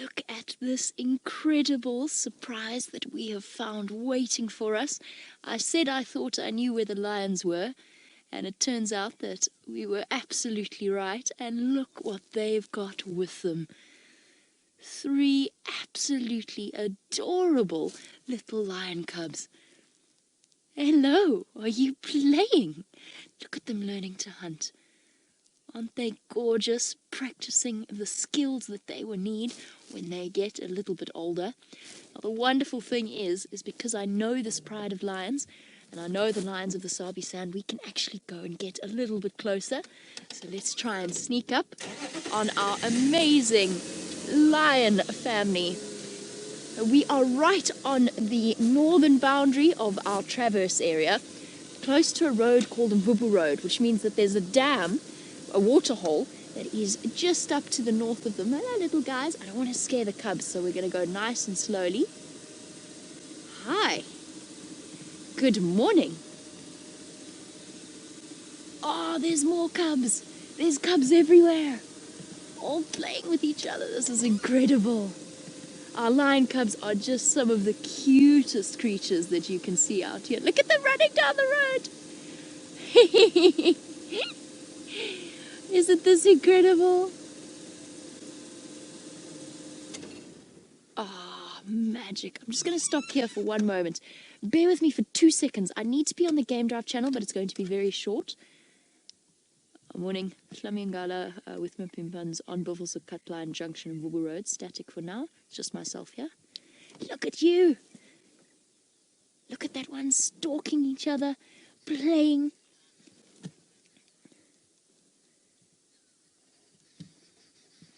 Look at this incredible surprise that we have found waiting for us. I said I thought I knew where the lions were, and it turns out that we were absolutely right. And look what they've got with them. 3 absolutely adorable little lion cubs. Hello, are you playing? Look at them learning to hunt. Aren't they gorgeous, practicing the skills that they will need when they get a little bit older? Now, the wonderful thing is because I know this pride of lions, and I know the lions of the Sabi Sand, we can actually go and get a little bit closer. So let's try and sneak up on our amazing lion family. We are right on the northern boundary of our traverse area, close to a road called Mvubu Road, which means that there's a dam, a waterhole, that is just up to the north of them. Hello, little guys. I don't want to scare the cubs, so we're going to go nice and slowly. Hi. Good morning. Oh, there's more cubs. There's cubs everywhere, all playing with each other. This is incredible. Our lion cubs are just some of the cutest creatures that you can see out here. Look at them running down the road. Isn't this incredible? Ah, magic. I'm just going to stop here for one moment. Bear with me for 2 seconds. I need to be on the Game Drive channel, but it's going to be very short. Morning, Flamingala with my pimpans on Buffels of Cutline Junction and Mvubu Road. Static for now. It's just myself here. Look at you. Look at that one stalking each other, playing.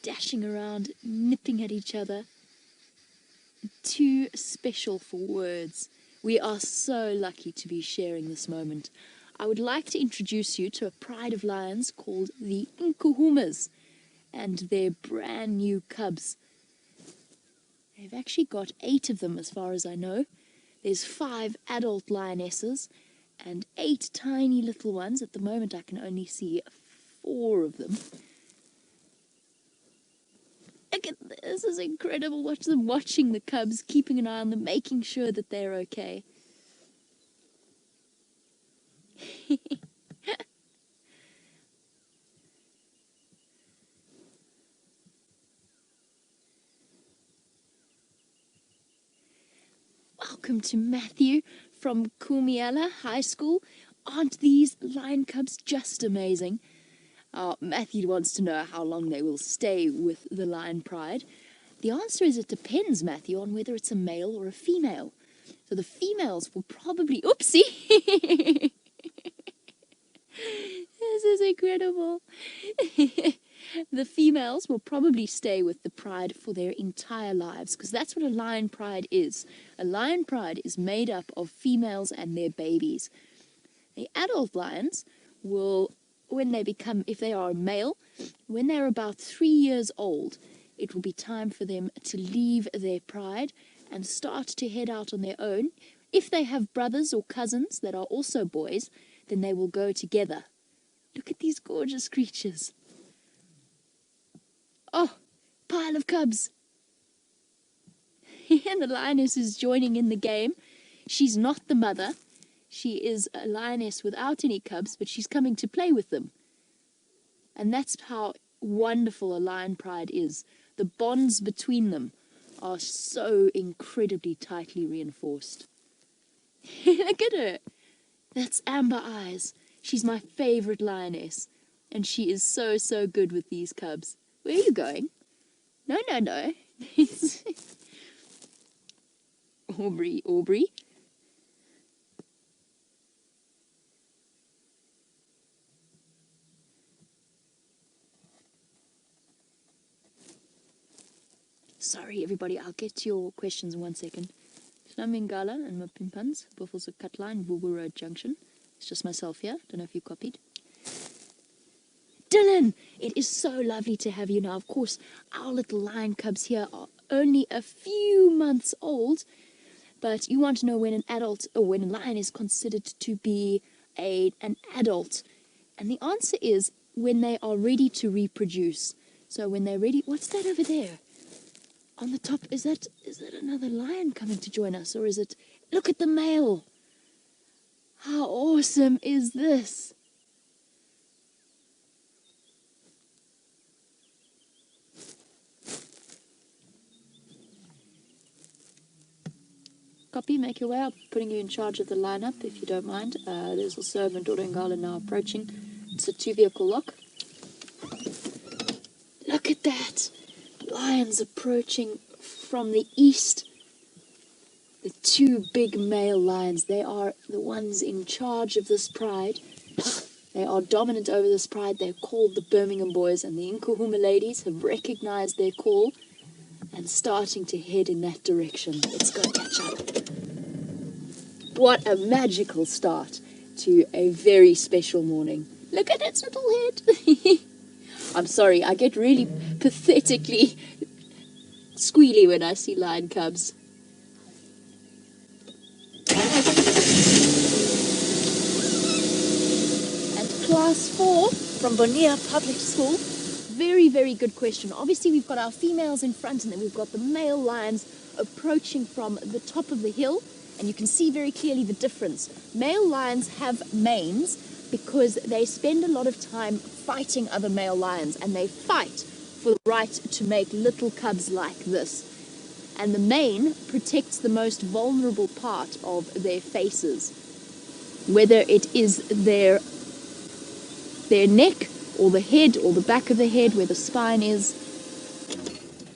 Dashing around, nipping at each other. Too special for words. We are so lucky to be sharing this moment. I would like to introduce you to a pride of lions called the Nkuhumas and their brand new cubs. They've actually got 8 of them as far as I know. There's 5 adult lionesses and 8 tiny little ones. At the moment I can only see 4 of them. Look at this, this is incredible. Watch them watching the cubs, keeping an eye on them, making sure that they're okay. Welcome to Matthew from Kumiela High School. Aren't these lion cubs just amazing? Matthew wants to know how long they will stay with the lion pride. The answer is it depends, Matthew, on whether it's a male or a female. So the females will probably... Oopsie! This is incredible. The females will probably stay with the pride for their entire lives, because that's what a lion pride is. A lion pride is made up of females and their babies. The adult lions will, when they become, if they are a male, when they're about 3 years old, it will be time for them to leave their pride and start to head out on their own. If they have brothers or cousins that are also boys, then they will go together. Look at these gorgeous creatures. Oh, pile of cubs. And the lioness is joining in the game. She's not the mother. She is a lioness without any cubs, but she's coming to play with them. And that's how wonderful a lion pride is. The bonds between them are so incredibly tightly reinforced. Look at her. That's Amber Eyes. She's my favorite lioness. And she is so, so good with these cubs. Where are you going? No, no, no. Aubrey. Sorry, everybody. I'll get to your questions in 1 second. Flamingala and my pimpans. Buffels of Cutline, Mvubu Road Junction. It's just myself here. Don't know if you copied. Dylan, it is so lovely to have you now. Of course, our little lion cubs here are only a few months old, but you want to know when an adult or when a lion is considered to be an adult. And the answer is when they are ready to reproduce. So when they're ready, what's that over there? On the top, is that another lion coming to join us, or is it... Look at the male! How awesome is this? Copy, make your way up, putting you in charge of the lineup, if you don't mind. There's also Mandorengala now approaching. It's a 2-vehicle lock. Look at that! Lions approaching from the east. The 2 big male lions, they are the ones in charge of this pride. They are dominant over this pride. They're called the Birmingham Boys, and the Nkuhuma ladies have recognized their call and starting to head in that direction. Let's go catch up. What a magical start to a very special morning. Look at its little head. I'm sorry, I get really pathetically squealy when I see lion cubs. And class 4 from Bonilla Public School. Very, very good question. Obviously, we've got our females in front, and then we've got the male lions approaching from the top of the hill. And you can see very clearly the difference. Male lions have manes because they spend a lot of time fighting other male lions, and they fight for the right to make little cubs like this. And the mane protects the most vulnerable part of their faces, whether it is their neck or the head or the back of the head where the spine is.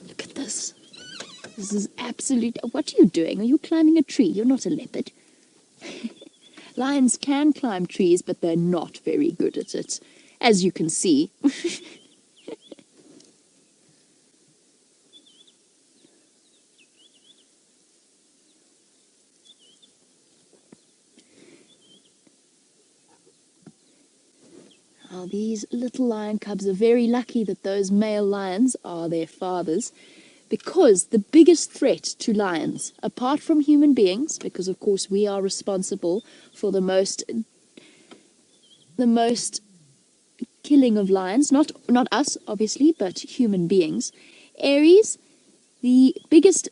Look at this. This is absolute... What are you doing? Are you climbing a tree? You're not a leopard. Lions can climb trees, but they're not very good at it, as you can see. Now, these little lion cubs are very lucky that those male lions are their fathers, because the biggest threat to lions, apart from human beings, because of course we are responsible for the most killing of lions, not us obviously, but human beings. Aries, the biggest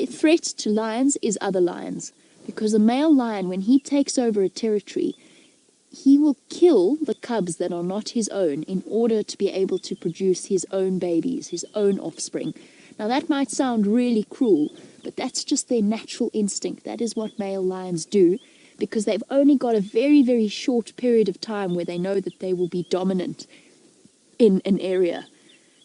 threat to lions is other lions, because a male lion, when he takes over a territory, he will kill the cubs that are not his own in order to be able to produce his own babies, his own offspring. Now, that might sound really cruel, but that's just their natural instinct. That is what male lions do, because they've only got a very, very short period of time where they know that they will be dominant in an area.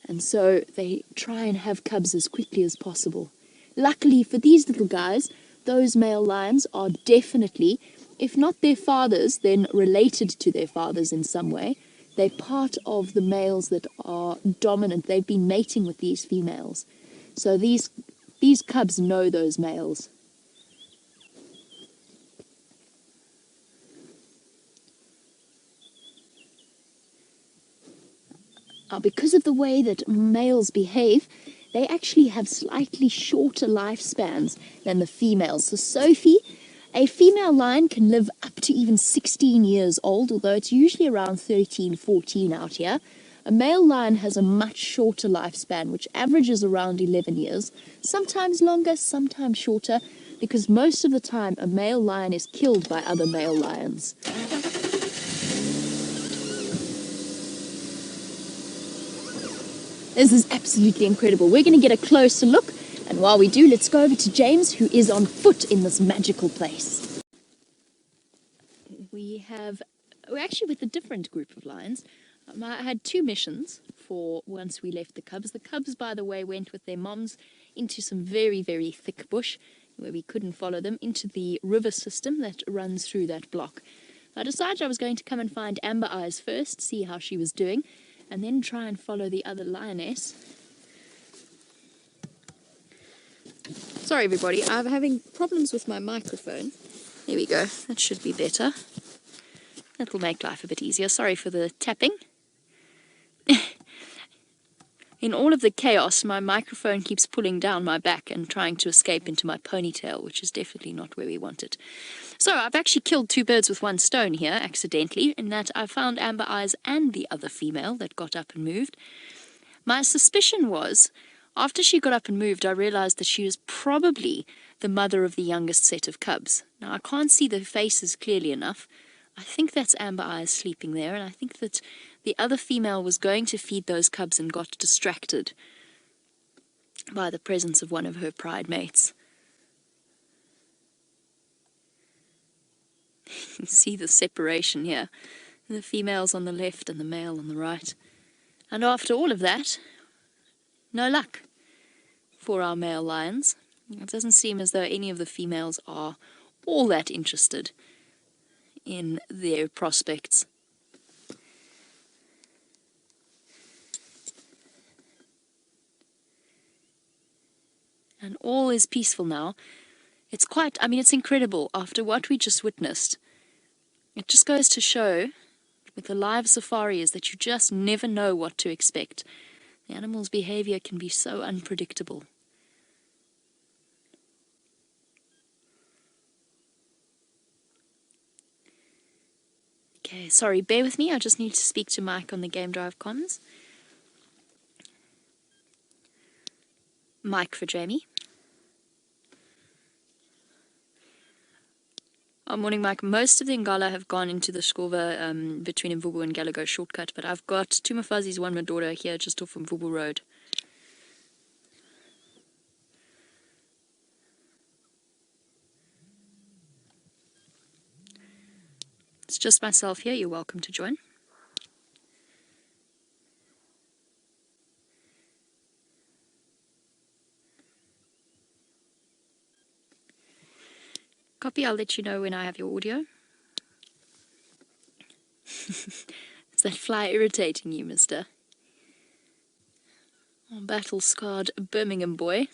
And so they try and have cubs as quickly as possible. Luckily for these little guys, those male lions are definitely, if not their fathers, then related to their fathers in some way. They're part of the males that are dominant. They've been mating with these females. So these cubs know those males. Now, because of the way that males behave, they actually have slightly shorter lifespans than the females. So Sophie, a female lion, can live up to even 16 years old, although it's usually around 13, 14 out here. A male lion has a much shorter lifespan, which averages around 11 years, sometimes longer, sometimes shorter, because most of the time a male lion is killed by other male lions. This is absolutely incredible. We're going to get a closer look, and while we do, let's go over to James, who is on foot in this magical place. We're actually with a different group of lions. I had 2 missions for once we left the cubs. The cubs, by the way, went with their moms into some very, very thick bush where we couldn't follow them, into the river system that runs through that block. I decided I was going to come and find Amber Eyes first, see how she was doing, and then try and follow the other lioness. Sorry everybody, I'm having problems with my microphone. There we go, that should be better. That'll make life a bit easier. Sorry for the tapping. In all of the chaos, my microphone keeps pulling down my back and trying to escape into my ponytail, which is definitely not where we want it. So I've actually killed 2 birds with one stone here, accidentally, in that I found Amber Eyes and the other female that got up and moved. My suspicion was, After she got up and moved, I realized that she was probably the mother of the youngest set of cubs. Now, I can't see the faces clearly enough. I think that's Amber Eyes sleeping there, and I think that the other female was going to feed those cubs and got distracted by the presence of one of her pride mates. You can see the separation here. The female's on the left and the male on the right. And after all of that, no luck for our male lions. It doesn't seem as though any of the females are all that interested in their prospects. And all is peaceful now. It's it's incredible after what we just witnessed. It just goes to show with the live safari is that you just never know what to expect. The animal's behavior can be so unpredictable. Okay, sorry, bear with me. I just need to speak to Mike on the Game Drive comms. Mike for Jamie. Morning, Mike. Most of the Ngala have gone into the Skova between Mvubu and Galago shortcut, but I've got two Mafazis, one Medora here just off Mvubu Road. It's just myself here. You're welcome to join. Copy, I'll let you know when I have your audio. Is that fly irritating you, mister? Oh, battle-scarred Birmingham boy.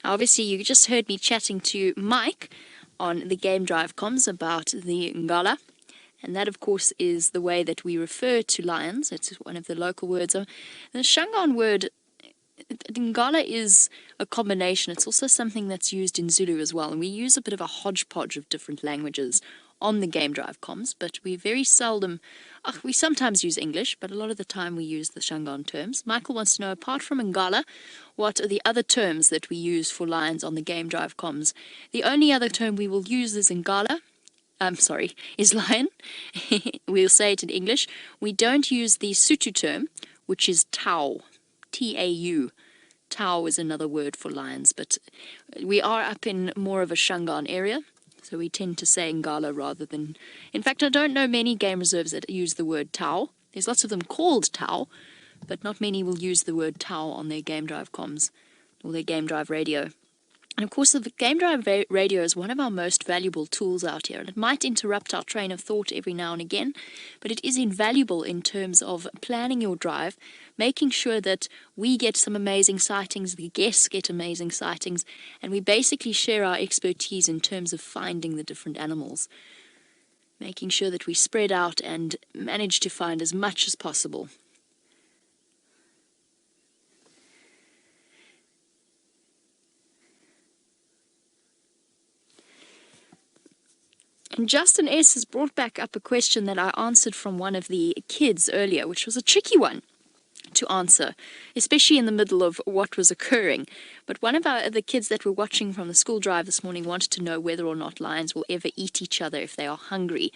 Obviously, you just heard me chatting to Mike on the Game Drive comms about the Ngala. And that, of course, is the way that we refer to lions. It's one of the local words. The Shangaan word, Ngala, is a combination. It's also something that's used in Zulu as well. And we use a bit of a hodgepodge of different languages on the Game Drive comms. But we very seldom, we sometimes use English, but a lot of the time we use the Shangaan terms. Michael wants to know, apart from Ngala, what are the other terms that we use for lions on the Game Drive comms? The only other term we will use is Ngala. Is lion. We'll say it in English. We don't use the Sotho term, which is Tau. T-A-U. Tau is another word for lions, but we are up in more of a Shangaan area, so we tend to say Ngala rather than... In fact, I don't know many game reserves that use the word Tau. There's lots of them called Tau, but not many will use the word Tau on their Game Drive comms or their Game Drive radio. And of course, the Game Drive radio is one of our most valuable tools out here. And it might interrupt our train of thought every now and again, but it is invaluable in terms of planning your drive, making sure that we get some amazing sightings, the guests get amazing sightings, and we basically share our expertise in terms of finding the different animals, making sure that we spread out and manage to find as much as possible. And Justin S. has brought back up a question that I answered from one of the kids earlier, which was a tricky one to answer, especially in the middle of what was occurring. But one of the kids that were watching from the school drive this morning wanted to know whether or not lions will ever eat each other if they are hungry.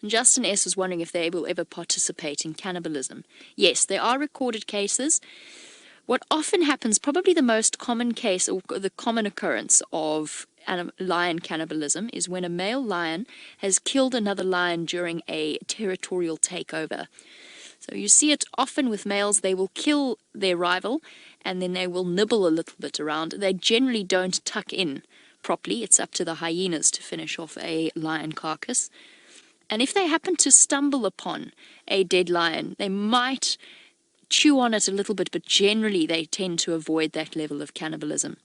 And Justin S. was wondering if they will ever participate in cannibalism. Yes, there are recorded cases. What often happens, probably the most common case or the common occurrence of lion cannibalism, is when a male lion has killed another lion during a territorial takeover. So you see it often with males. They will kill their rival and then they will nibble a little bit around. They generally don't tuck in properly. It's up to the hyenas to finish off a lion carcass. And if they happen to stumble upon a dead lion, they might chew on it a little bit, but generally they tend to avoid that level of cannibalism.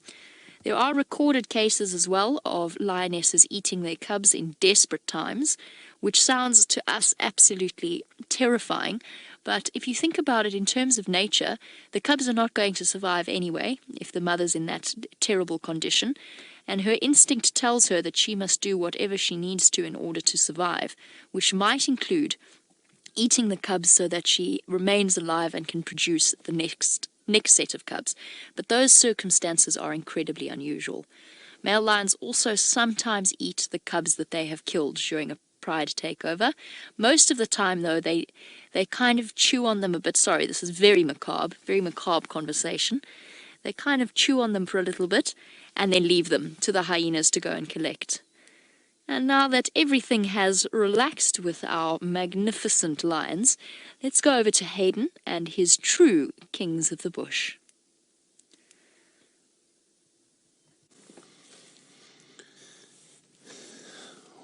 There are recorded cases as well of lionesses eating their cubs in desperate times, which sounds to us absolutely terrifying. But if you think about it in terms of nature, the cubs are not going to survive anyway if the mother's in that terrible condition. And her instinct tells her that she must do whatever she needs to in order to survive, which might include eating the cubs so that she remains alive and can produce the next set of cubs. But those circumstances are incredibly unusual. Male lions also sometimes eat the cubs that they have killed during a pride takeover. Most of the time, though, they kind of chew on them a bit. Sorry, this is very macabre conversation. They kind of chew on them for a little bit and then leave them to the hyenas to go and collect. And now that everything has relaxed with our magnificent lions, let's go over to Hayden and his true kings of the bush.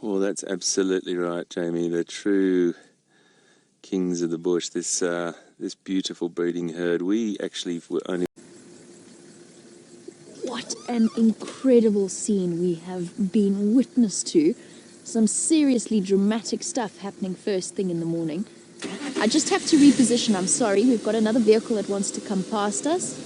Well, that's absolutely right, Jamie. The true kings of the bush. This beautiful breeding herd. We actually were only. What an incredible scene we have been witness to. Some seriously dramatic stuff happening first thing in the morning. I just have to reposition, I'm sorry. We've got another vehicle that wants to come past us.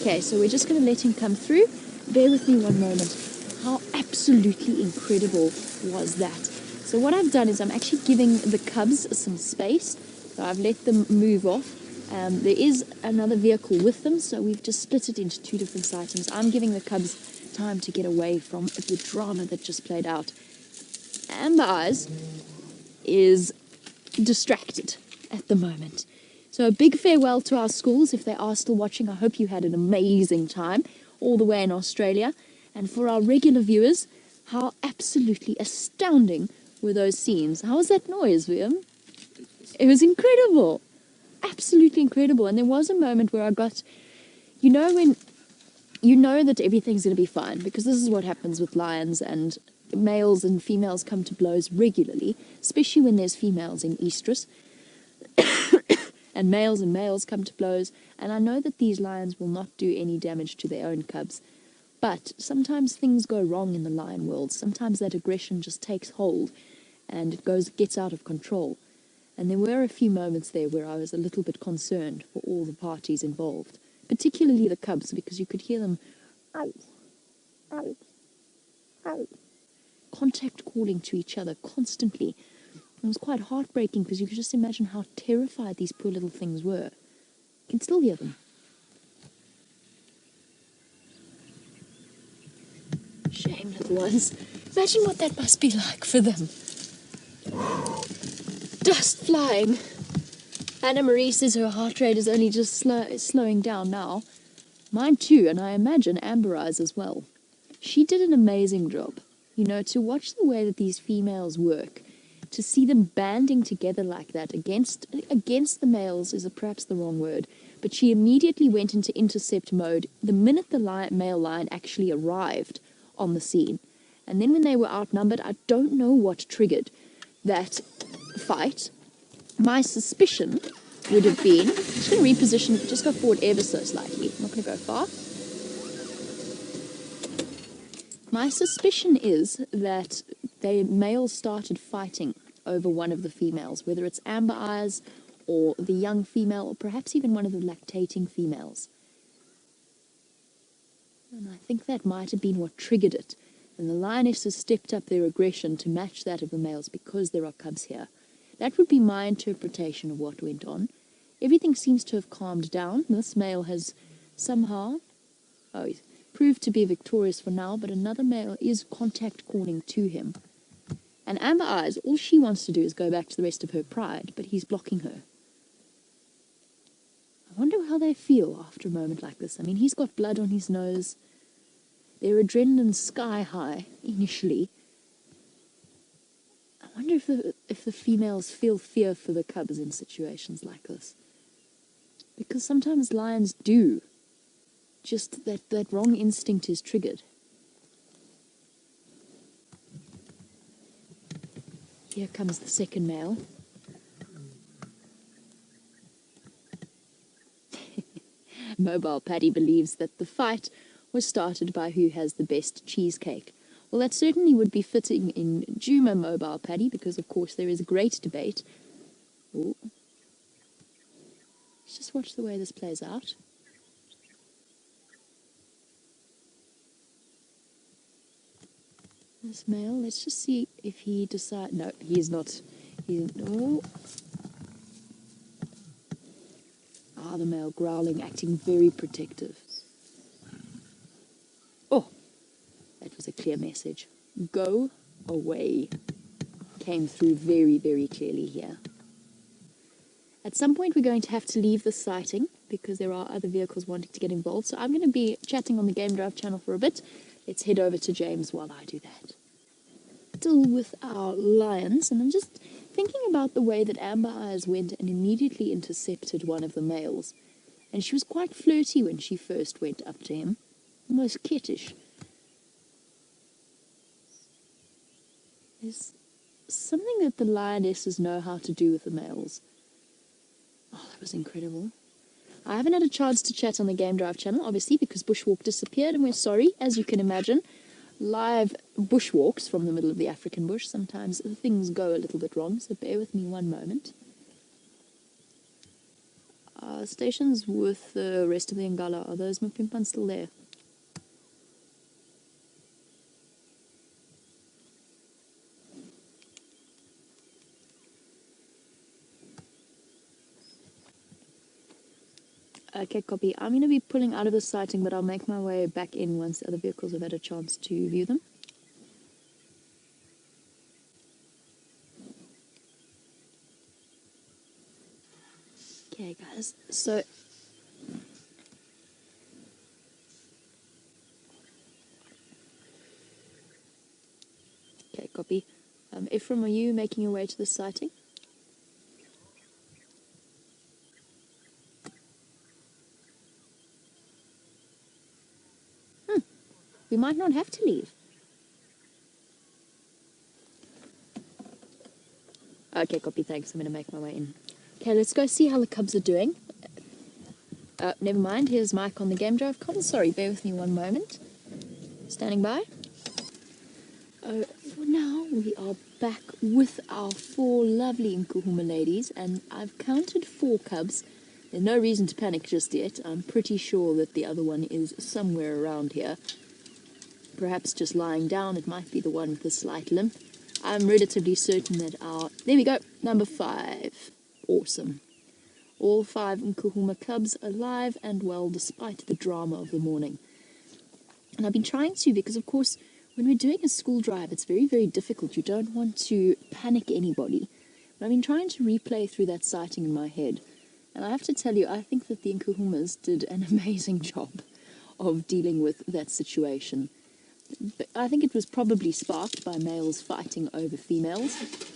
Okay, so we're just going to let him come through. Bear with me one moment. How absolutely incredible was that? So what I've done is I'm actually giving the cubs some space. So I've let them move off. There is another vehicle with them, so we've just split it into two different sightings. I'm giving the cubs time to get away from the drama that just played out. Amber Eyes is distracted at the moment. So a big farewell to our schools. If they are still watching, I hope you had an amazing time all the way in Australia. And for our regular viewers, how absolutely astounding were those scenes. How was that noise, William? It was incredible. Absolutely incredible. And there was a moment where I got, when you know that everything's going to be fine, because this is what happens with lions, and males and females come to blows regularly, especially when there's females in estrus. And males come to blows. And I know that these lions will not do any damage to their own cubs. But sometimes things go wrong in the lion world. Sometimes that aggression just takes hold and it gets out of control. And there were a few moments there where I was a little bit concerned for all the parties involved, particularly the cubs, because you could hear them ow, ow, ow, contact calling to each other constantly. It was quite heartbreaking because you could just imagine how terrified these poor little things were. You can still hear them. Shame, little ones. Imagine what that must be like for them. Dust flying. Anna Marie says her heart rate is only just slowing down now. Mine too, and I imagine Amber Eyes as well. She did an amazing job. To watch the way that these females work, to see them banding together like that against the males is perhaps the wrong word, but she immediately went into intercept mode the minute the male lion actually arrived on the scene. And then when they were outnumbered, I don't know what triggered that fight. My suspicion would have been, I'm just going to reposition, just go forward ever so slightly, I'm not going to go far. My suspicion is that the males started fighting over one of the females, whether it's Amber Eyes or the young female, or perhaps even one of the lactating females. And I think that might have been what triggered it. And the lionesses stepped up their aggression to match that of the males because there are cubs here. That would be my interpretation of what went on. Everything seems to have calmed down. This male has somehow, he's proved to be victorious for now, but another male is contact calling to him. And Amber Eyes, all she wants to do is go back to the rest of her pride, but he's blocking her. I wonder how they feel after a moment like this. I mean, he's got blood on his nose. Their adrenaline's sky high initially. I wonder if the females feel fear for the cubs in situations like this. Because sometimes lions do. Just that wrong instinct is triggered. Here comes the second male. Mobile Paddy believes that the fight was started by who has the best cheesecake. Well, that certainly would be fitting in Djuma, Mobile Paddy, because of course there is a great debate. Ooh. Let's just watch the way this plays out. This male, let's just see if he decides. No, he's not. Oh. Ah, the male growling, acting very protective. Oh, that was a clear message. Go away. Came through very, very clearly here. At some point we're going to have to leave the sighting because there are other vehicles wanting to get involved. So I'm going to be chatting on the Game Drive channel for a bit. Let's head over to James while I do that. Still with our lions, and I'm just thinking about the way that Amber Eyes went and immediately intercepted one of the males. And she was quite flirty when she first went up to him. Almost kittish. There's something that the lionesses know how to do with the males. Oh, that was incredible. I haven't had a chance to chat on the Game Drive channel, obviously, because Bushwalk disappeared, and we're sorry, as you can imagine. Live bushwalks from the middle of the African bush, sometimes things go a little bit wrong, so bear with me one moment. Stations with the rest of the Ngala, are those Mpimpans still there? Okay, copy. I'm going to be pulling out of the sighting, but I'll make my way back in once the other vehicles have had a chance to view them. Okay, guys, so... Okay, copy. Ephraim, are you making your way to the sighting? We might not have to leave. Okay, copy, thanks. I'm going to make my way in. Okay, let's go see how the cubs are doing. Never mind, here's Mike on the Game Drive con. Sorry, bear with me one moment. Standing by. Now we are back with our 4 lovely Nkuhuma ladies, and I've counted 4 cubs. There's no reason to panic just yet. I'm pretty sure that the other one is somewhere around here. Perhaps just lying down. It might be the one with the slight limp. I'm relatively certain that our... There we go, number 5. Awesome. All 5 Nkuhuma cubs alive and well despite the drama of the morning. And I've been trying to, because of course when we're doing a school drive it's very, very difficult. You don't want to panic anybody. But I've been trying to replay through that sighting in my head. And I have to tell you, I think that the Nkuhumas did an amazing job of dealing with that situation. But I think it was probably sparked by males fighting over females.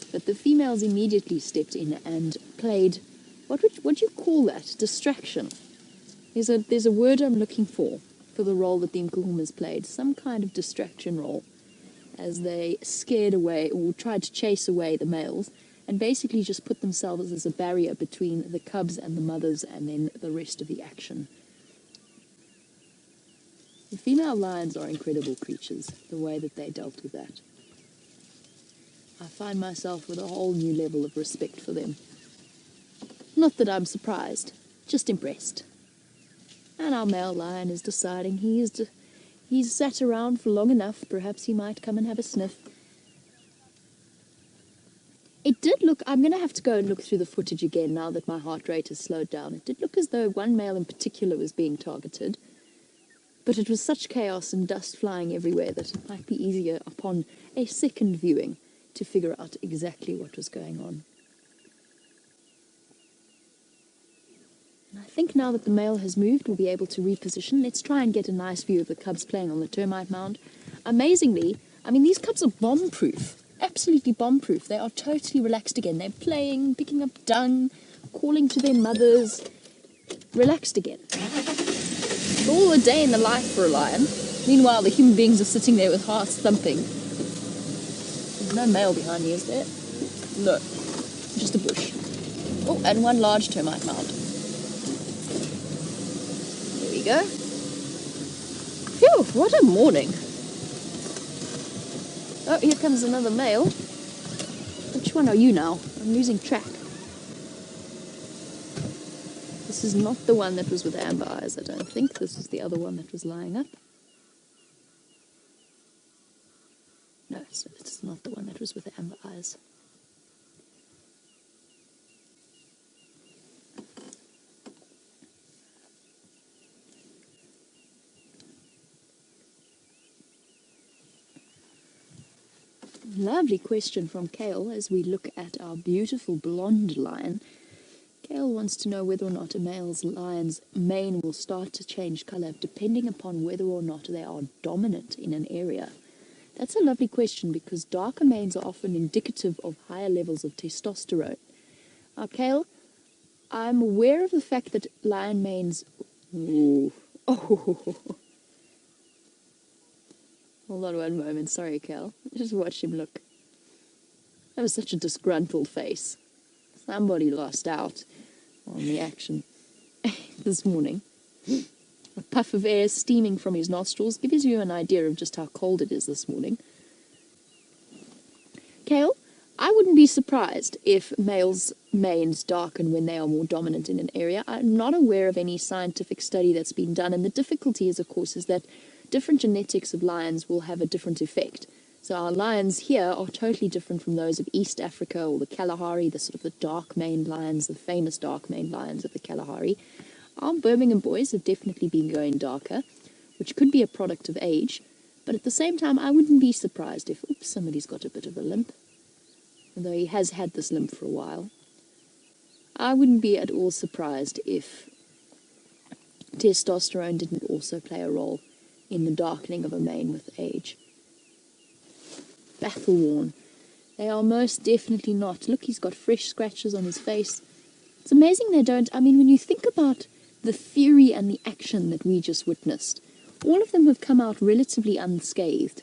But the females immediately stepped in and played... What do you call that? Distraction. There's a word I'm looking for the role that the Nkuhumas played. Some kind of distraction role. As they scared away, or tried to chase away the males, and basically just put themselves as a barrier between the cubs and the mothers, and then the rest of the action. The female lions are incredible creatures, the way that they dealt with that. I find myself with a whole new level of respect for them. Not that I'm surprised, just impressed. And our male lion is deciding he's sat around for long enough, perhaps he might come and have a sniff. It did look, I'm going to have to go and look through the footage again now that my heart rate has slowed down. It did look as though one male in particular was being targeted. But it was such chaos and dust flying everywhere that it might be easier upon a second viewing to figure out exactly what was going on. And I think now that the male has moved, we'll be able to reposition. Let's try and get a nice view of the cubs playing on the termite mound. Amazingly, I mean, these cubs are bomb-proof. Absolutely bomb-proof. They are totally relaxed again. They're playing, picking up dung, calling to their mothers. Relaxed again. All a day in the life for a lion. Meanwhile, the human beings are sitting there with hearts thumping. There's no male behind me, is there? No. Just a bush. Oh, and one large termite mound. There we go. Phew, what a morning. Oh, here comes another male. Which one are you now? I'm losing track. This is not the one that was with amber eyes, I don't think. This is the other one that was lying up. No, This is not the one that was with the amber eyes. Lovely question from Kale as we look at our beautiful blonde lion. Kale wants to know whether or not a lion's mane will start to change colour depending upon whether or not they are dominant in an area. That's a lovely question because darker manes are often indicative of higher levels of testosterone. Now, Kale, I'm aware of the fact that lion manes... Ooh. Oh. Hold on one moment. Sorry, Kale. Just watch him look. That was such a disgruntled face. Somebody lost out on the action this morning. A puff of air steaming from his nostrils gives you an idea of just how cold it is this morning. Kale, I wouldn't be surprised if males' manes darken when they are more dominant in an area. I'm not aware of any scientific study that's been done, and the difficulty is, of course, is that different genetics of lions will have a different effect. So our lions here are totally different from those of East Africa or the Kalahari, the sort of the dark-maned lions, the famous dark-maned lions of the Kalahari. Our Birmingham boys have definitely been going darker, which could be a product of age, but at the same time I wouldn't be surprised if, oops, somebody's got a bit of a limp, although he has had this limp for a while. I wouldn't be at all surprised if testosterone didn't also play a role in the darkening of a mane with age. Battle-worn. They are most definitely not. Look, he's got fresh scratches on his face. It's amazing they don't... I mean, when you think about the theory and the action that we just witnessed, all of them have come out relatively unscathed.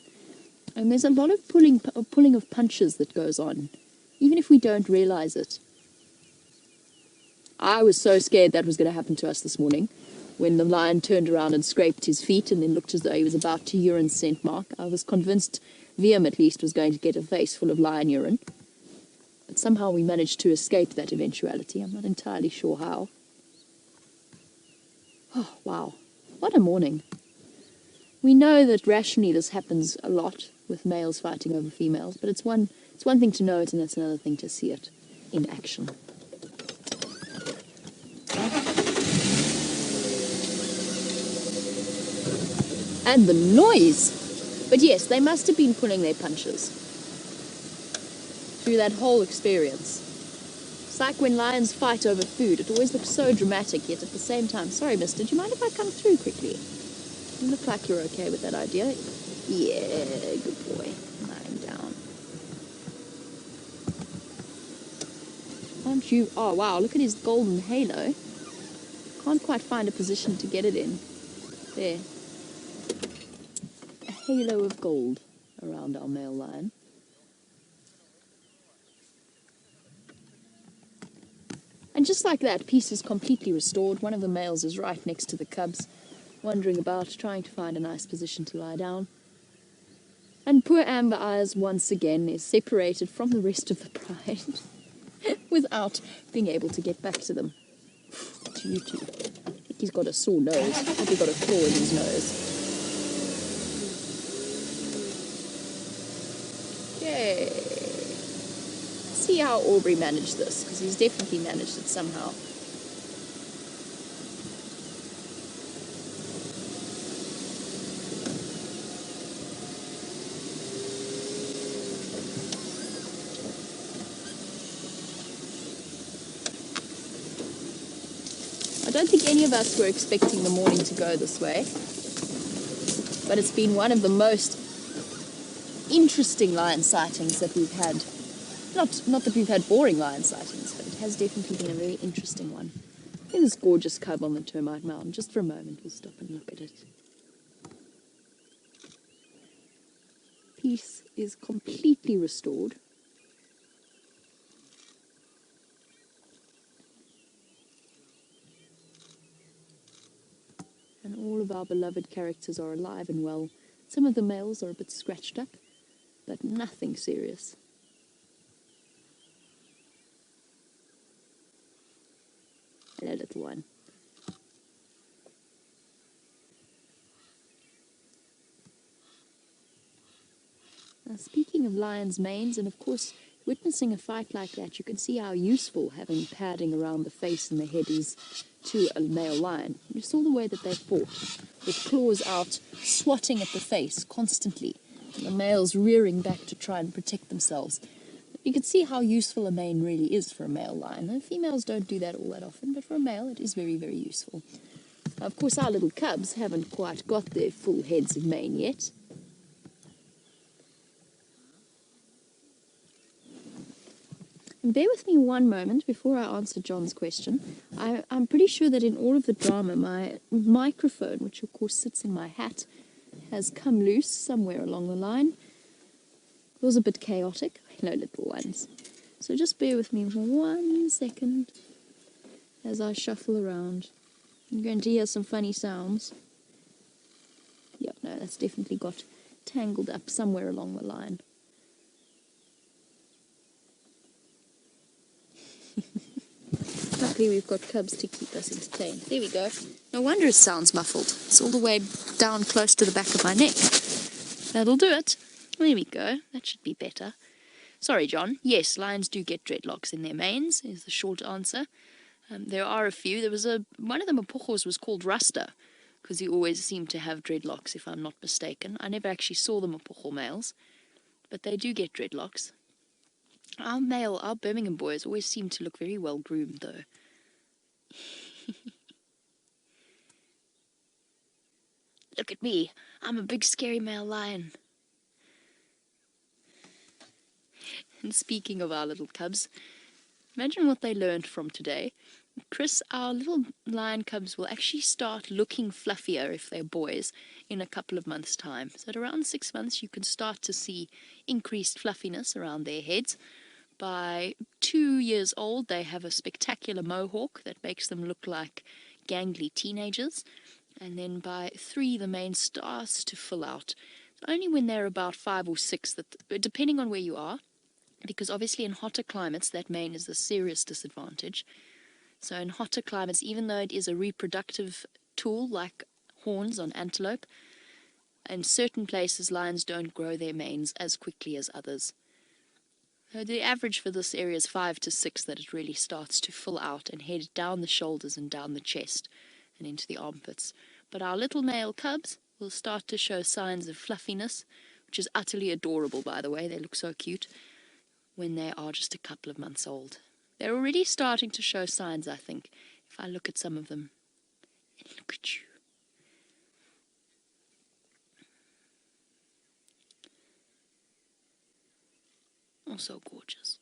And there's a lot of pulling of punches that goes on, even if we don't realize it. I was so scared that was going to happen to us this morning when the lion turned around and scraped his feet and then looked as though he was about to urine scent mark. I was convinced Liam, at least, was going to get a face full of lion urine. But somehow we managed to escape that eventuality. I'm not entirely sure how. Oh, wow. What a morning. We know that rationally this happens a lot with males fighting over females, but it's one thing to know it, and it's another thing to see it in action. And the noise! But yes, they must have been pulling their punches through that whole experience. It's like when lions fight over food. It always looks so dramatic, yet at the same time... Sorry, mister, do you mind if I come through quickly? You look like you're okay with that idea. Yeah, good boy. Lying down. Aren't you... Oh, wow, look at his golden halo. Can't quite find a position to get it in. There. A halo of gold around our male lion. And just like that, peace is completely restored. One of the males is right next to the cubs, wandering about, trying to find a nice position to lie down. And poor Amber Eyes, once again, is separated from the rest of the pride without being able to get back to them. To you two. I think he's got a sore nose. Probably got a claw in his nose. Yay! See how Aubrey managed this, because he's definitely managed it somehow. I don't think any of us were expecting the morning to go this way, but it's been one of the most interesting lion sightings that we've had. Not that we've had boring lion sightings, but it has definitely been a very interesting one. Look at this gorgeous cub on the termite mound. Just for a moment, we'll stop and look at it. Peace is completely restored. And all of our beloved characters are alive and well. Some of the males are a bit scratched up, but nothing serious. Hello, little one. Speaking of lions' manes, and of course, witnessing a fight like that, you can see how useful having padding around the face and the head is to a male lion. You saw the way that they fought, with claws out, swatting at the face constantly, and the males rearing back to try and protect themselves. You can see how useful a mane really is for a male lion. And females don't do that all that often, but for a male it is very, very useful. Of course, our little cubs haven't quite got their full heads of mane yet. And bear with me one moment before I answer John's question. I'm pretty sure that in all of the drama, my microphone, which of course sits in my hat, has come loose somewhere along the line. It was a bit chaotic. Hello, little ones. So just bear with me 1 second as I shuffle around. I'm going to hear some funny sounds. Yep, no, that's definitely got tangled up somewhere along the line. Luckily we've got cubs to keep us entertained. There we go. No wonder it sounds muffled. It's all the way down close to the back of my neck. That'll do it. There we go. That should be better. Sorry, John. Yes, lions do get dreadlocks in their manes, is the short answer. There are a few. There was one of the Mapojos was called Rasta, because he always seemed to have dreadlocks, if I'm not mistaken. I never actually saw the Mapojo males, but they do get dreadlocks. Our Birmingham boys always seem to look very well groomed, though. Look at me. I'm a big, scary male lion. And speaking of our little cubs, imagine what they learned from today. Chris, our little lion cubs will actually start looking fluffier if they're boys in a couple of months' time. So at around 6 months, you can start to see increased fluffiness around their heads. By 2 years old, they have a spectacular mohawk that makes them look like gangly teenagers. And then by 3, the mane starts to fill out. Only when they're about 5 or 6, depending on where you are, because obviously in hotter climates, that mane is a serious disadvantage. So in hotter climates, even though it is a reproductive tool like horns on antelope, in certain places lions don't grow their manes as quickly as others. The average for this area is 5 to 6 that it really starts to fill out and head down the shoulders and down the chest and into the armpits. But our little male cubs will start to show signs of fluffiness, which is utterly adorable, by the way. They look so cute when they are just a couple of months old. They're already starting to show signs, I think, if I look at some of them. And look at you. Oh, so gorgeous.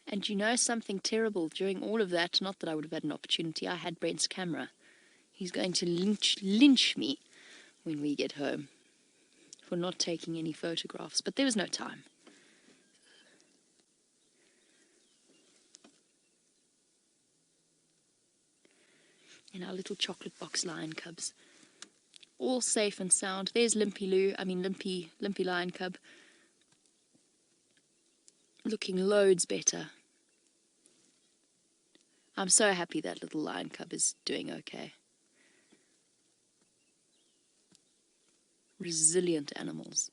And you know something terrible? During all of that, not that I would have had an opportunity, I had Brent's camera. He's going to lynch me when we get home for not taking any photographs, but there was no time. And our little chocolate box lion cubs, all safe and sound. There's Limpy lion cub, looking loads better. I'm so happy that little lion cub is doing okay. Resilient animals.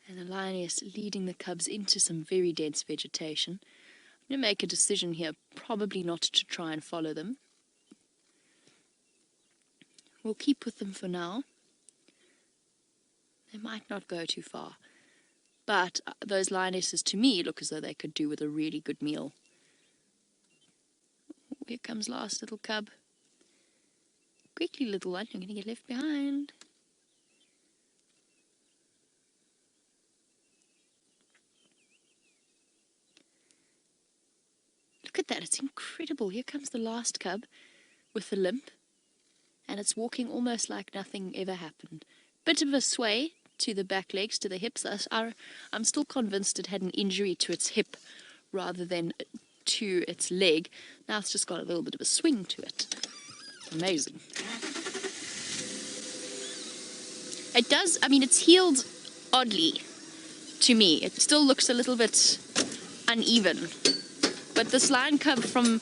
And the lioness leading the cubs into some very dense vegetation. I'm going to make a decision here, probably not to try and follow them. We'll keep with them for now. They might not go too far. But those lionesses, to me, look as though they could do with a really good meal. Here comes last little cub. Quickly, little one, you're going to get left behind. Look at that, it's incredible. Here comes the last cub with the limp, and it's walking almost like nothing ever happened. Bit of a sway to the back legs, to the hips. I'm still convinced it had an injury to its hip rather than to its leg. Now it's just got a little bit of a swing to it. Amazing. It does, it's healed oddly. to me. It still looks a little bit uneven. But this lion cub, from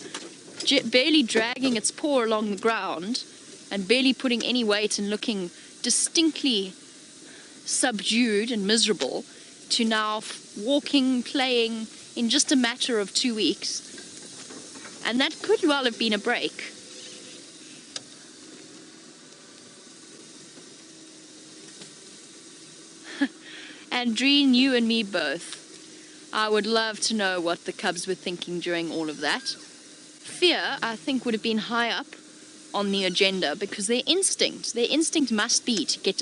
barely dragging its paw along the ground and barely putting any weight and looking distinctly subdued and miserable, to now walking, playing in just a matter of 2 weeks. And that could well have been a break. And Dreen, you and me both. I would love to know what the cubs were thinking during all of that. Fear, I think, would have been high up on the agenda, because their instinct must be to get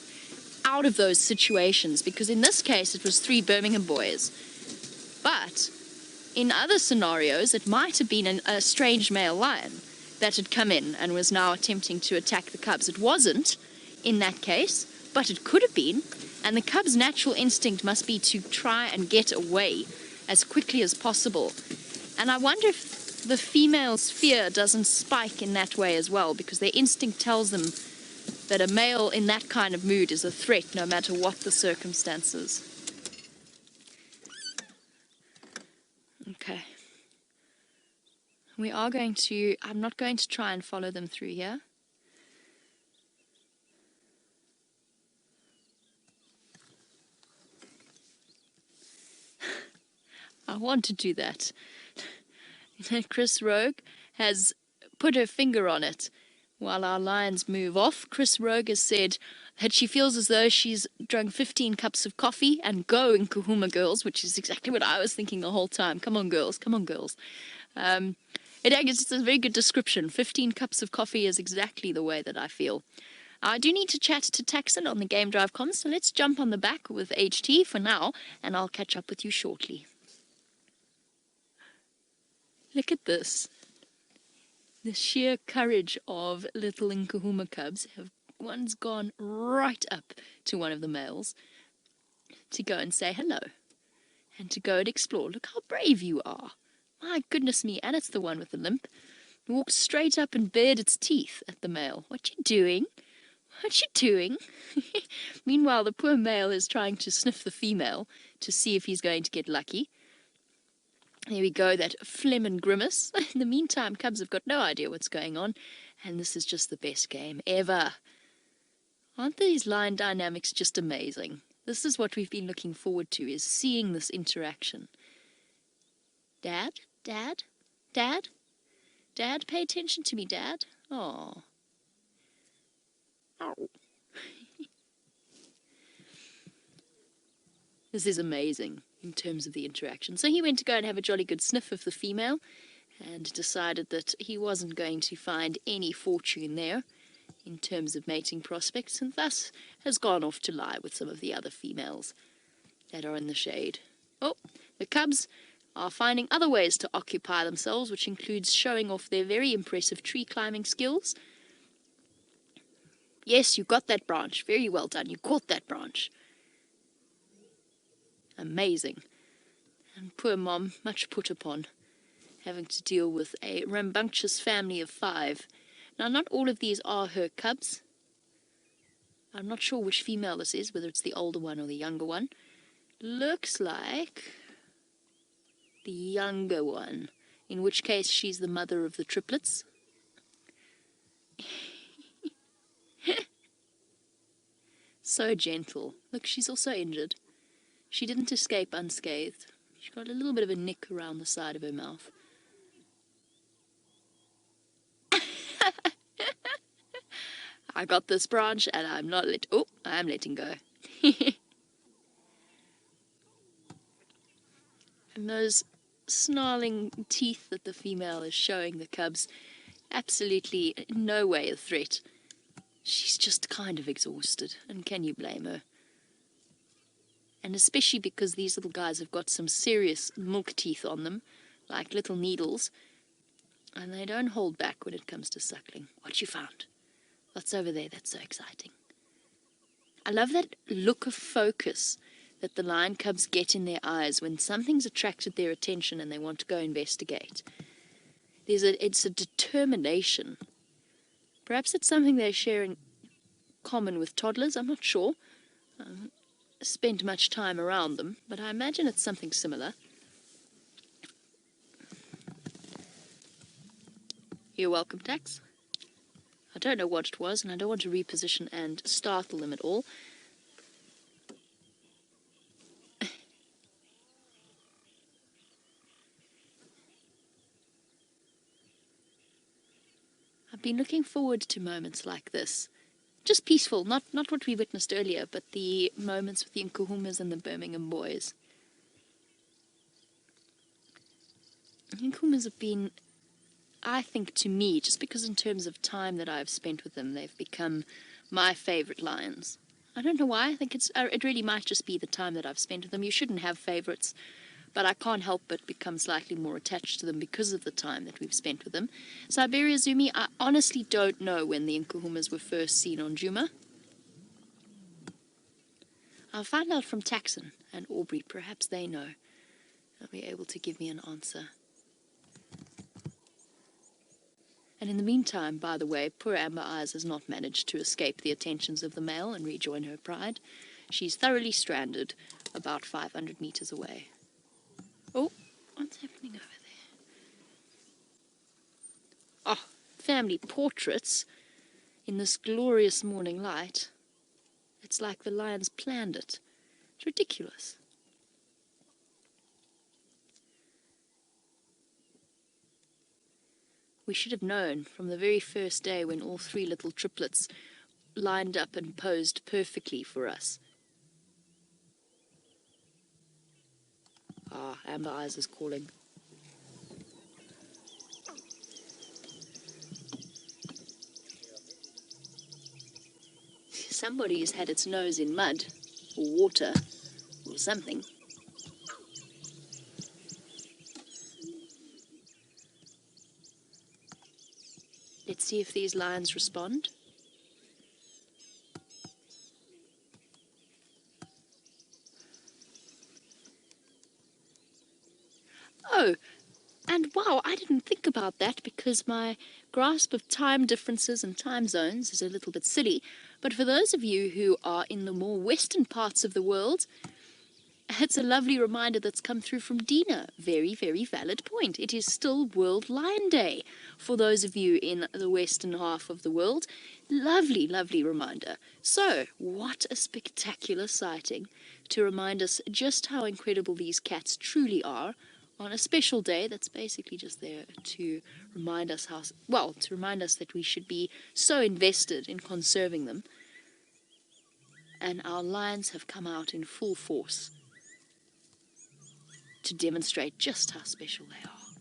out of those situations, because in this case it was 3 Birmingham boys. But in other scenarios it might have been a strange male lion that had come in and was now attempting to attack the cubs. It wasn't in that case, but it could have been, and the cubs' natural instinct must be to try and get away as quickly as possible. And I wonder if the female's fear doesn't spike in that way as well, because their instinct tells them that a male in that kind of mood is a threat no matter what the circumstances. Okay. I'm not going to try and follow them through here. I want to do that. Chris Rogue has put her finger on it. While our lions move off, Chris Rogue has said that she feels as though she's drunk 15 cups of coffee and go Nkuhuma girls, which is exactly what I was thinking the whole time. Come on, girls. Come on, girls. It's a very good description. 15 cups of coffee is exactly the way that I feel. I do need to chat to Taxon on the Game Drive comms, so let's jump on the back with HT for now, and I'll catch up with you shortly. Look at this. The sheer courage of little Nkuhuma cubs. One's gone right up to one of the males to go and say hello and to go and explore. Look how brave you are. My goodness me. And it's the one with the limp. Walked straight up and bared its teeth at the male. What you doing? What you doing? Meanwhile, the poor male is trying to sniff the female to see if he's going to get lucky. There we go, that phlegm and grimace. In the meantime, cubs have got no idea what's going on, and this is just the best game ever. Aren't these lion dynamics just amazing? This is what we've been looking forward to, is seeing this interaction. Dad? Dad? Dad? Dad, pay attention to me, Dad. Oh. Oh. This is amazing in terms of the interaction. So he went to go and have a jolly good sniff of the female and decided that he wasn't going to find any fortune there in terms of mating prospects, and thus has gone off to lie with some of the other females that are in the shade. Oh, the cubs are finding other ways to occupy themselves, which includes showing off their very impressive tree climbing skills. Yes, you got that branch. Very well done. You caught that branch. Amazing. And poor Mom, much put upon, having to deal with a rambunctious family of 5. Now, not all of these are her cubs. I'm not sure which female this is, whether it's the older one or the younger one. Looks like the younger one, in which case she's the mother of the triplets. So gentle. Look, she's also injured. She didn't escape unscathed. She got a little bit of a nick around the side of her mouth. I got this branch and I'm letting go. And those snarling teeth that the female is showing the cubs, absolutely in no way a threat. She's just kind of exhausted, and can you blame her? And especially because these little guys have got some serious milk teeth on them, like little needles, and they don't hold back when it comes to suckling. What you found? What's over there? That's so exciting. I love that look of focus that the lion cubs get in their eyes when something's attracted their attention and they want to go investigate. It's a determination. Perhaps it's something they share in common with toddlers, I'm not sure. spent much time around them, but I imagine it's something similar. You're welcome, Tax. I don't know what it was, and I don't want to reposition and startle them at all. I've been looking forward to moments like this. Just peaceful, not what we witnessed earlier, but the moments with the Nkuhumas and the Birmingham Boys. The Nkuhumas have been, I think, to me, just because in terms of time that I've spent with them, they've become my favourite lions. I don't know why. I think it really might just be the time that I've spent with them. You shouldn't have favourites, but I can't help but become slightly more attached to them because of the time that we've spent with them. Siberia Zumi, I honestly don't know when the Nkuhumas were first seen on Djuma. I'll find out from Taxon and Aubrey. Perhaps they know. They'll be able to give me an answer. And in the meantime, by the way, poor Amber Eyes has not managed to escape the attentions of the male and rejoin her pride. She's thoroughly stranded about 500 meters away. Oh, what's happening over there? Oh, family portraits in this glorious morning light. It's like the lions planned it. It's ridiculous. We should have known from the very first day when all three little triplets lined up and posed perfectly for us. Ah, Amber Eyes is calling. Somebody's had its nose in mud, or water, or something. Let's see if these lions respond. Oh, and wow, I didn't think about that because my grasp of time differences and time zones is a little bit silly. But for those of you who are in the more western parts of the world, it's a lovely reminder that's come through from Dina. Very, very valid point. It is still World Lion Day for those of you in the western half of the world. Lovely, lovely reminder. So, what a spectacular sighting to remind us just how incredible these cats truly are on a special day that's basically just there to remind us to remind us that we should be so invested in conserving them. And our lions have come out in full force to demonstrate just how special they are.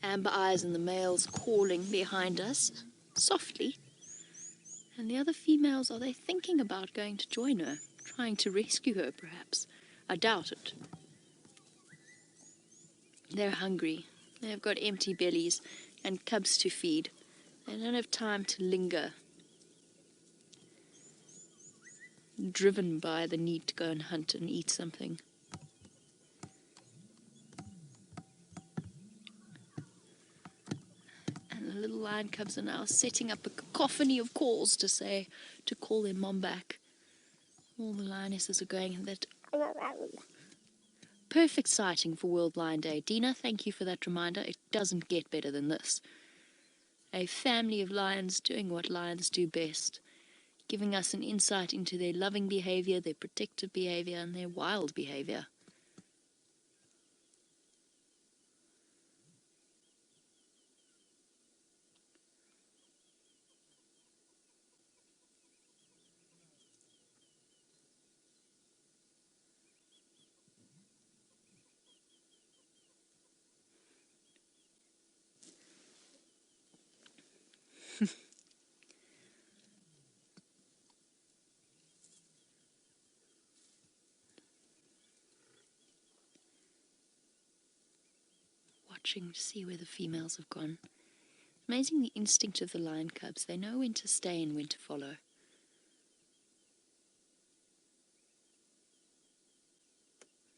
Amber Eyes and the males calling behind us, softly. And the other females, are they thinking about going to join her? Trying to rescue her, perhaps? I doubt it. They're hungry. They've got empty bellies and cubs to feed. They don't have time to linger, driven by the need to go and hunt and eat something. And the little lion cubs are now setting up a cacophony of calls to call their mom back. All the lionesses are going in that perfect sighting for World Lion Day. Dina, thank you for that reminder. It doesn't get better than this. A family of lions doing what lions do best, giving us an insight into their loving behavior, their protective behavior, and their wild behavior. Watching to see where the females have gone. Amazing the instinct of the lion cubs. They know when to stay and when to follow.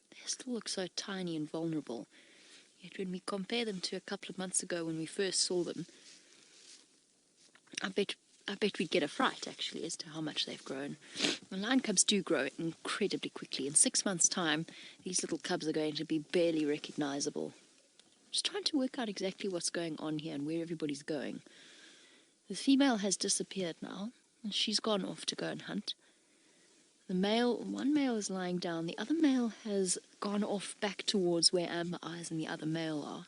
They still look so tiny and vulnerable. Yet when we compare them to a couple of months ago when we first saw them, I bet I bet we'd get a fright, actually, as to how much they've grown. The lion cubs do grow incredibly quickly. In 6 months' time, these little cubs are going to be barely recognizable. Just trying to work out exactly what's going on here and where everybody's going. The female has disappeared now, and she's gone off to go and hunt. One male is lying down. The other male has gone off back towards where Amber Eyes and the other male are.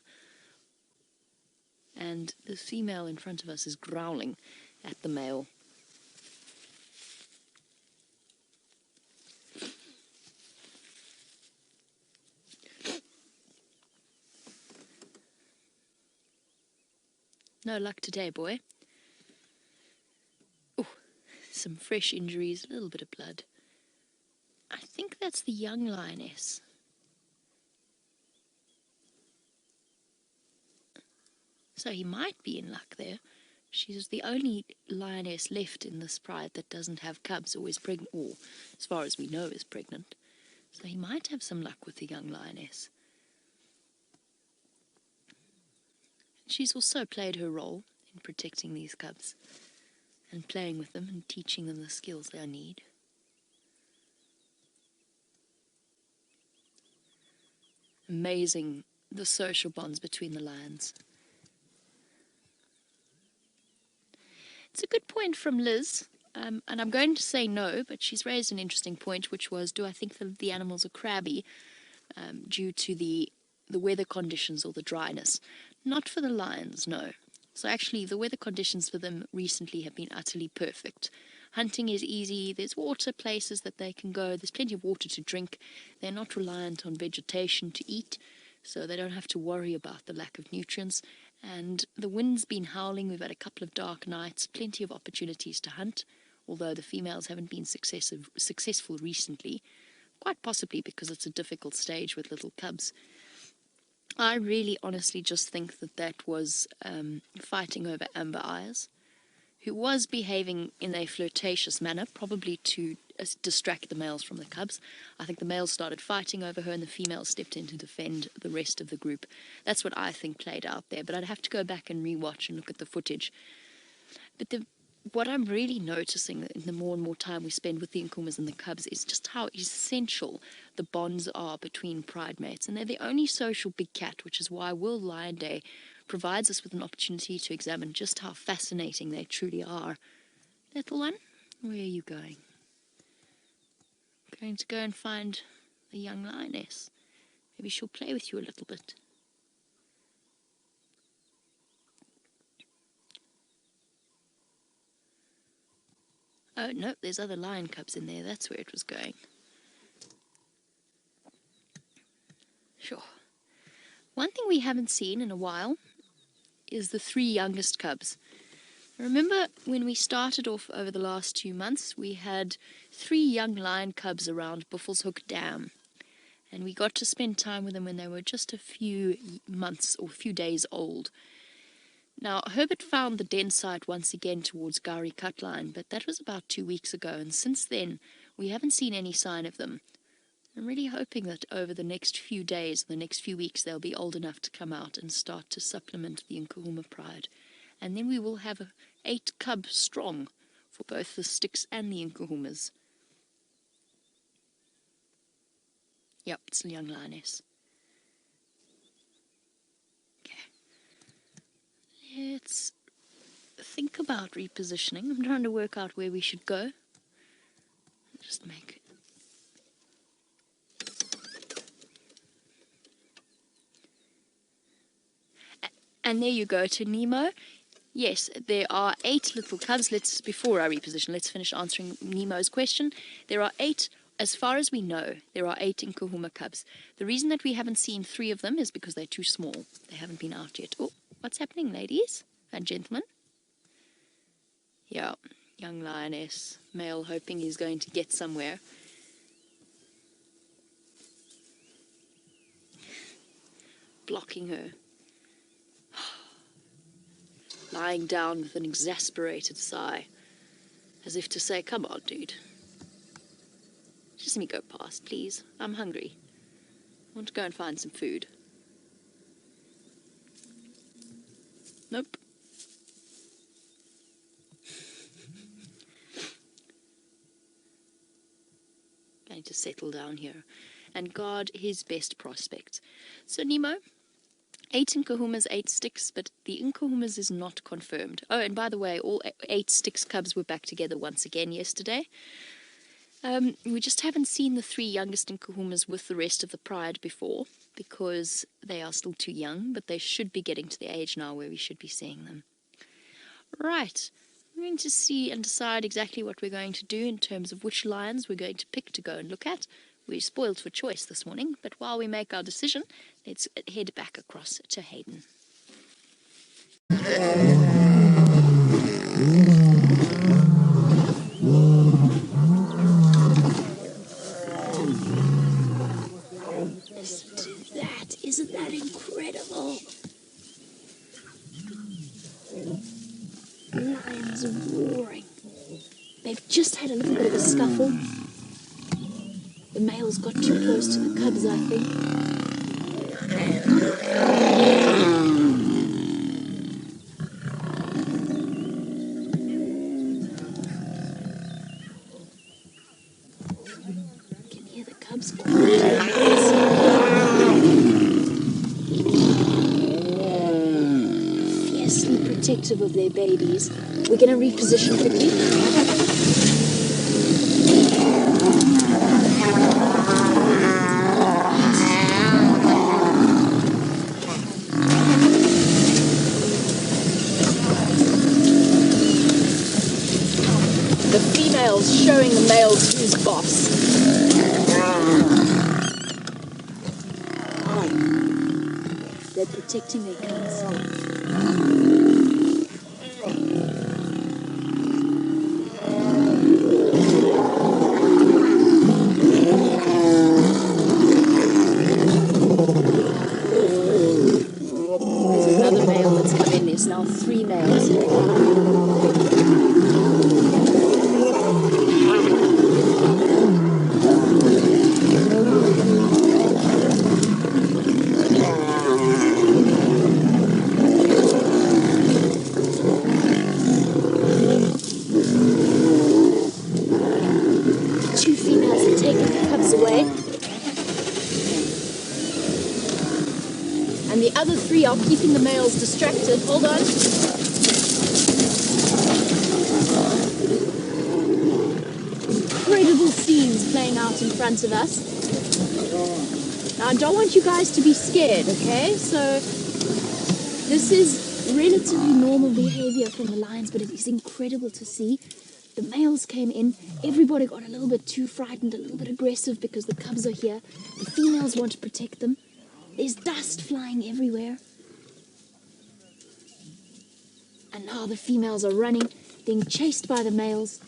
And the female in front of us is growling at the male. No luck today, boy. Oh, some fresh injuries, a little bit of blood. I think that's the young lioness. So he might be in luck there. She's the only lioness left in this pride that doesn't have cubs or is pregnant, or as far as we know is pregnant. So he might have some luck with the young lioness. She's also played her role in protecting these cubs and playing with them and teaching them the skills they need. Amazing, the social bonds between the lions. It's a good point from Liz, and I'm going to say no, but she's raised an interesting point, which was, do I think the animals are crabby due to the weather conditions or the dryness? Not for the lions, no. So actually, the weather conditions for them recently have been utterly perfect. Hunting is easy, there's water places that they can go, there's plenty of water to drink, they're not reliant on vegetation to eat, so they don't have to worry about the lack of nutrients. And the wind's been howling, we've had a couple of dark nights, plenty of opportunities to hunt, although the females haven't been successful recently, quite possibly because it's a difficult stage with little cubs. I really honestly just think that was fighting over Amber Eyes, who was behaving in a flirtatious manner, probably to distract the males from the cubs. I think the males started fighting over her and the females stepped in to defend the rest of the group. That's what I think played out there, but I'd have to go back and rewatch and look at the footage. But what I'm really noticing in the more and more time we spend with the Nkuhumas and the cubs is just how essential the bonds are between pride mates. And they're the only social big cat, which is why World Lion Day provides us with an opportunity to examine just how fascinating they truly are. Little one, where are you going? Going to go and find the young lioness. Maybe she'll play with you a little bit. Oh, no, there's other lion cubs in there. That's where it was going. Sure. One thing we haven't seen in a while is the 3 youngest cubs. Remember when we started off over the last 2 months, we had 3 young lion cubs around Buffelshoek Dam. And we got to spend time with them when they were just a few months or a few days old. Now, Herbert found the den site once again towards Gowrie Cutline, but that was about 2 weeks ago, and since then we haven't seen any sign of them. I'm really hoping that over the next few days, the next few weeks, they'll be old enough to come out and start to supplement the Nkuhuma Pride. And then we will have 8 cub strong for both the Sticks and the Nkuhumas. Yep, it's a young lioness. Let's think about repositioning. I'm trying to work out where we should go. Just make it. And there you go to Nemo. Yes, there are 8 little cubs. Before I reposition, let's finish answering Nemo's question. There are 8, as far as we know, there are 8 Nkuhuma cubs. The reason that we haven't seen 3 of them is because they're too small. They haven't been out yet. Oh, what's happening, ladies and gentlemen? Yeah, young lioness, male hoping he's going to get somewhere. Blocking her. Lying down with an exasperated sigh, as if to say, come on, dude. Just let me go past, please. I'm hungry. I want to go and find some food. Nope. going to settle down here and guard his best prospect. So Nemo, 8 Nkuhumas, 8 sticks, but the Nkuhumas is not confirmed. Oh, and by the way, all 8 sticks cubs were back together once again yesterday. We just haven't seen the 3 youngest Nkuhumas with the rest of the pride before, because they are still too young, but they should be getting to the age now where we should be seeing them. Right, we're going to see and decide exactly what we're going to do in terms of which lions we're going to pick to go and look at. We're spoiled for choice this morning, but while we make our decision, let's head back across to Hayden. Listen to that, isn't that incredible? Lions roaring. They've just had a little bit of a scuffle. The males got too close to the cubs, I think. You can hear the cubs fiercely protective of their babies. We're going to reposition quickly. Showing the males who's boss. They're protecting their cubs. There's another male that's come in. There's now 3 males. And the other 3 are keeping the males distracted. Hold on. Incredible scenes playing out in front of us. Now, I don't want you guys to be scared, okay? So, this is relatively normal behavior from the lions, but it is incredible to see. The males came in, everybody got a little bit too frightened, a little bit aggressive because the cubs are here. The females want to protect them. There's dust flying everywhere. And now the females are running, being chased by the males.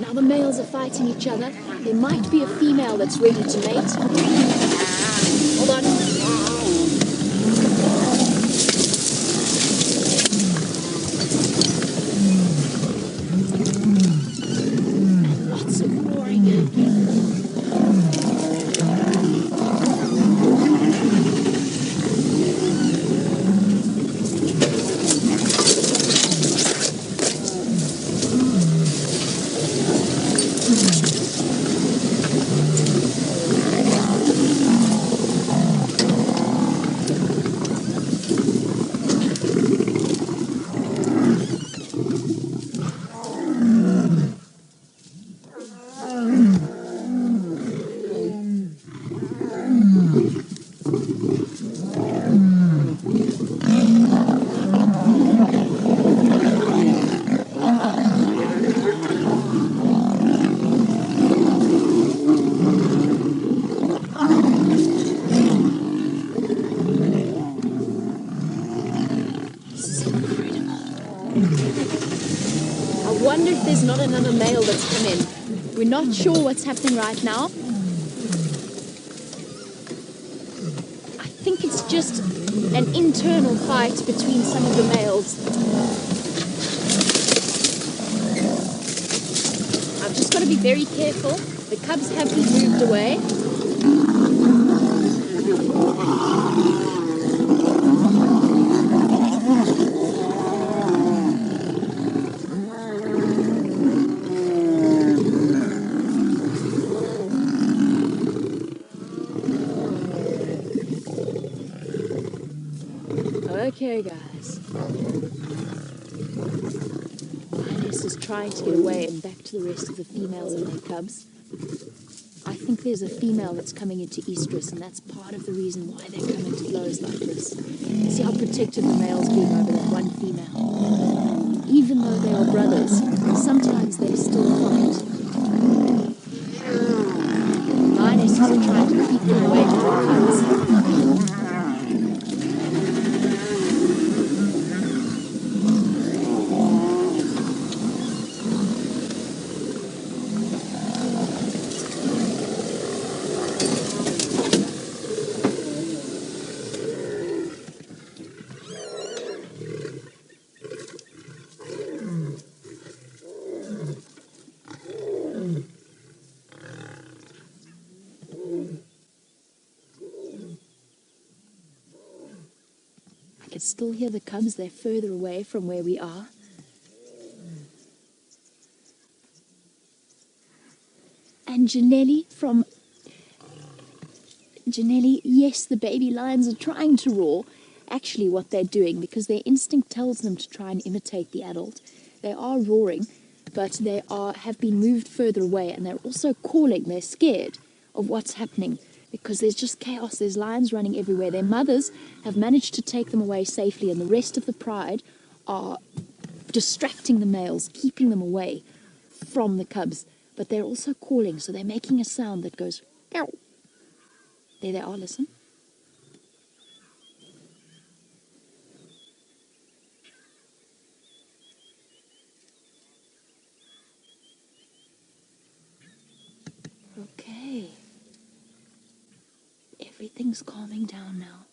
Now the males are fighting each other. There might be a female that's ready to mate. Hold on. There's not another male that's come in. We're not sure what's happening right now. I think it's just an internal fight between some of the males. I've just got to be very careful. The cubs haven't moved away. Okay, guys. Lioness is trying to get away and back to the rest of the females and their cubs. I think there's a female that's coming into estrus, and that's part of the reason why they're coming to blows like this. See how protective the male's being over that one female. Even though they are brothers, sometimes they still fight. Lionesses are trying to keep them away from the cubs. I can still hear the cubs. They're further away from where we are. And Janelli, yes, the baby lions are trying to roar. Actually, what they're doing, because their instinct tells them to try and imitate the adult, they are roaring, but they have been moved further away, and they're also calling. They're scared of what's happening because there's just chaos. There's lions running everywhere. Their mothers have managed to take them away safely, and the rest of the pride are distracting the males, keeping them away from the cubs. But they're also calling, so they're making a sound that goes, ow. There they are, listen. Okay. Everything's calming down now.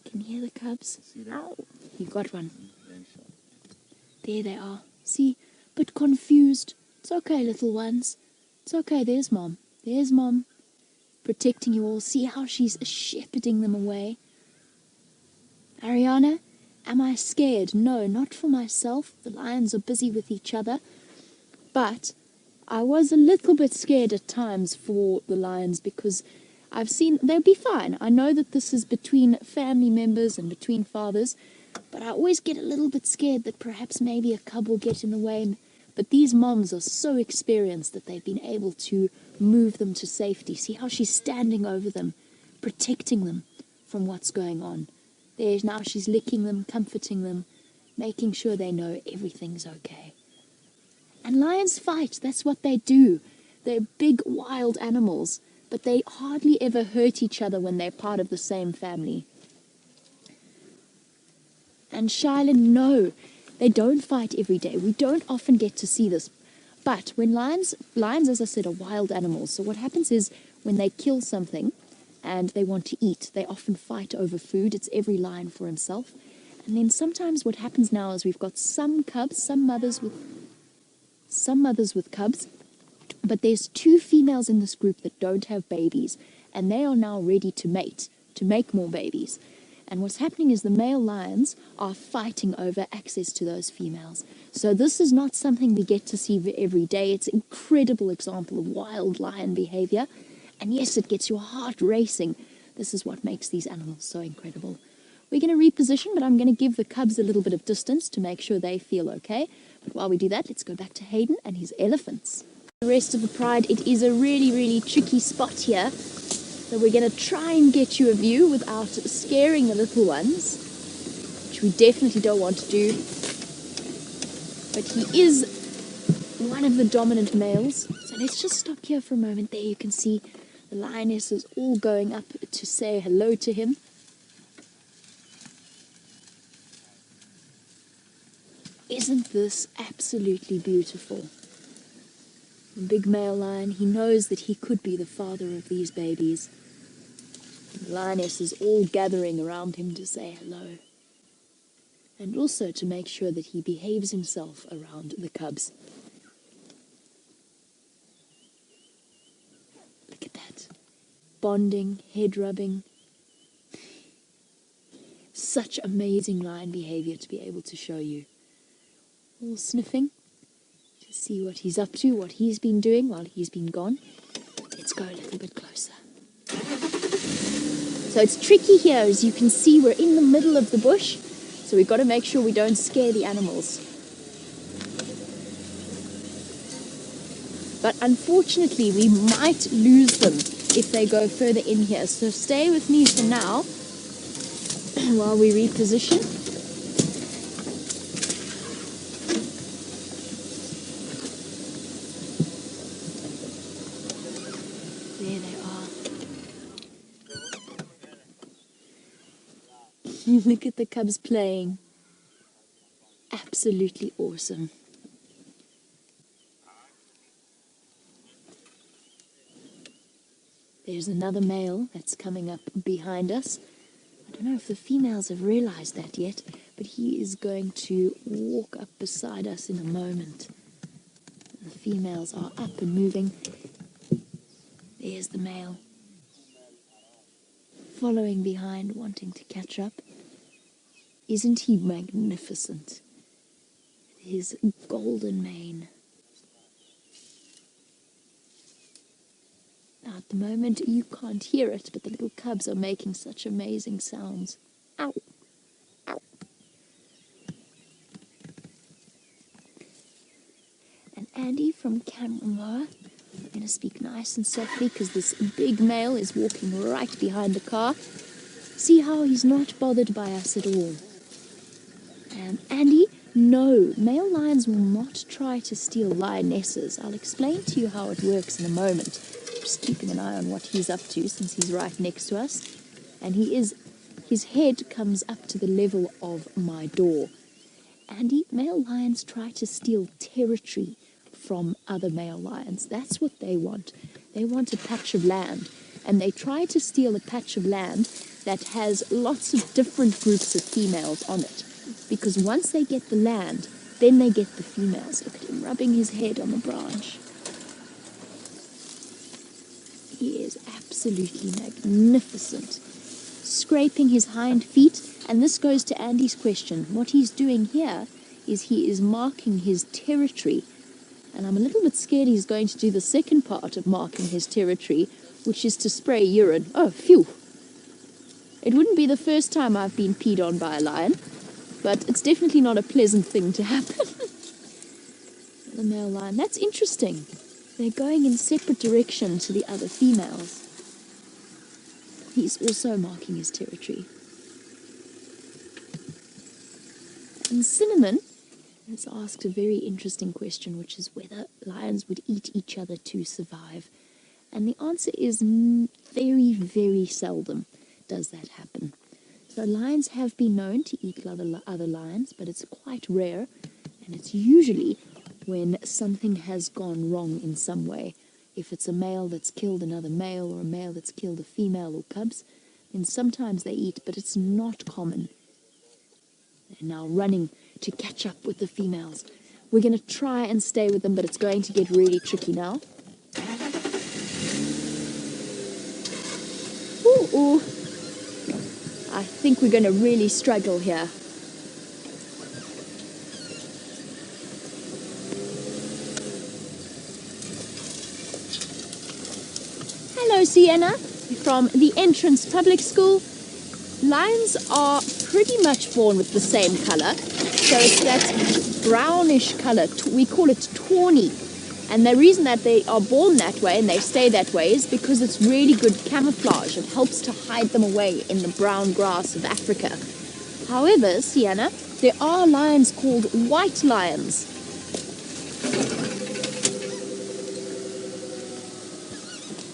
Can you hear the cubs? Ow. You got one. There they are. See? But confused. It's okay, little ones. It's okay. There's Mom. There's Mom. Protecting you all. See how she's shepherding them away? Ariana, am I scared? No, not for myself. The lions are busy with each other. But I was a little bit scared at times for the lions because I've seen they'll be fine. I know that this is between family members and between fathers, but I always get a little bit scared that perhaps maybe a cub will get in the way. But these moms are so experienced that they've been able to move them to safety. See how she's standing over them, protecting them from what's going on. There's now she's licking them, comforting them, making sure they know everything's okay. And lions fight. That's what they do. They're big, wild animals, but they hardly ever hurt each other when they're part of the same family. And Shiloh, no, they don't fight every day. We don't often get to see this. But when lions, as I said, are wild animals. So what happens is when they kill something and they want to eat, they often fight over food. It's every lion for himself. And then sometimes what happens now is we've got some cubs, some mothers with cubs, but there's two females in this group that don't have babies, and they are now ready to mate, to make more babies. And what's happening is the male lions are fighting over access to those females. So this is not something we get to see every day. It's an incredible example of wild lion behavior. And yes, it gets your heart racing. This is what makes these animals so incredible. We're going to reposition, but I'm going to give the cubs a little bit of distance to make sure they feel okay. But while we do that, let's go back to Hayden and his elephants. The rest of the pride, it is a really, really tricky spot here. So we're going to try and get you a view without scaring the little ones, which we definitely don't want to do. But he is one of the dominant males. So let's just stop here for a moment. There you can see the lionesses all going up to say hello to him. Isn't this absolutely beautiful? The big male lion, he knows that he could be the father of these babies. The lioness is all gathering around him to say hello. And also to make sure that he behaves himself around the cubs. Look at that. Bonding, head rubbing. Such amazing lion behavior to be able to show you. All sniffing to see what he's up to, what he's been doing while he's been gone. Let's go a little bit closer. So it's tricky here. As you can see, we're in the middle of the bush, so we've got to make sure we don't scare the animals. But unfortunately, we might lose them if they go further in here. So stay with me for now while we reposition. There they are. Look at the cubs playing. Absolutely awesome. There's another male that's coming up behind us. I don't know if the females have realized that yet, but he is going to walk up beside us in a moment. The females are up and moving. There's the male, following behind, wanting to catch up. Isn't he magnificent? His golden mane. Now at the moment you can't hear it, but the little cubs are making such amazing sounds. Ow! Ow! And Andy from Camera Mower, I'm going to speak nice and softly because this big male is walking right behind the car. See how he's not bothered by us at all. Andy, no, male lions will not try to steal lionesses. I'll explain to you how it works in a moment. Just keeping an eye on what he's up to since he's right next to us. And his head comes up to the level of my door. Andy, male lions try to steal territory from other male lions. That's what they want. They want a patch of land. And they try to steal a patch of land that has lots of different groups of females on it. Because once they get the land, then they get the females. Look at him rubbing his head on the branch. He is absolutely magnificent. Scraping his hind feet, and this goes to Andy's question. What he's doing here is he is marking his territory. And I'm a little bit scared he's going to do the second part of marking his territory, which is to spray urine. Oh, phew. It wouldn't be the first time I've been peed on by a lion, but it's definitely not a pleasant thing to happen. The male lion. That's interesting. They're going in separate direction to the other females. He's also marking his territory. And Cinnamon has asked a very interesting question, which is whether lions would eat each other to survive. And the answer is very, very seldom does that happen. So lions have been known to eat other lions, but it's quite rare, and it's usually when something has gone wrong in some way. If it's a male that's killed another male, or a male that's killed a female or cubs, then sometimes they eat, but it's not common. They're now running to catch up with the females. We're going to try and stay with them, but it's going to get really tricky now. Ooh. I think we're going to really struggle here. Hello, Sienna, from the Entrance Public School. Lions are pretty much born with the same colour, so it's that brownish colour. We call it tawny. And the reason that they are born that way and they stay that way is because it's really good camouflage. It helps to hide them away in the brown grass of Africa. However, Sienna, there are lions called white lions.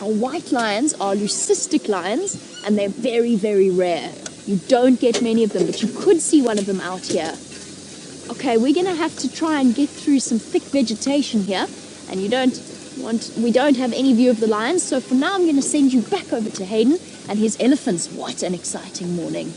White lions are leucistic lions, and they're very, very rare. You don't get many of them, but you could see one of them out here. Okay, we're going to have to try and get through some thick vegetation here, and we don't have any view of the lions, so for now I'm going to send you back over to Hayden and his elephants. What an exciting morning.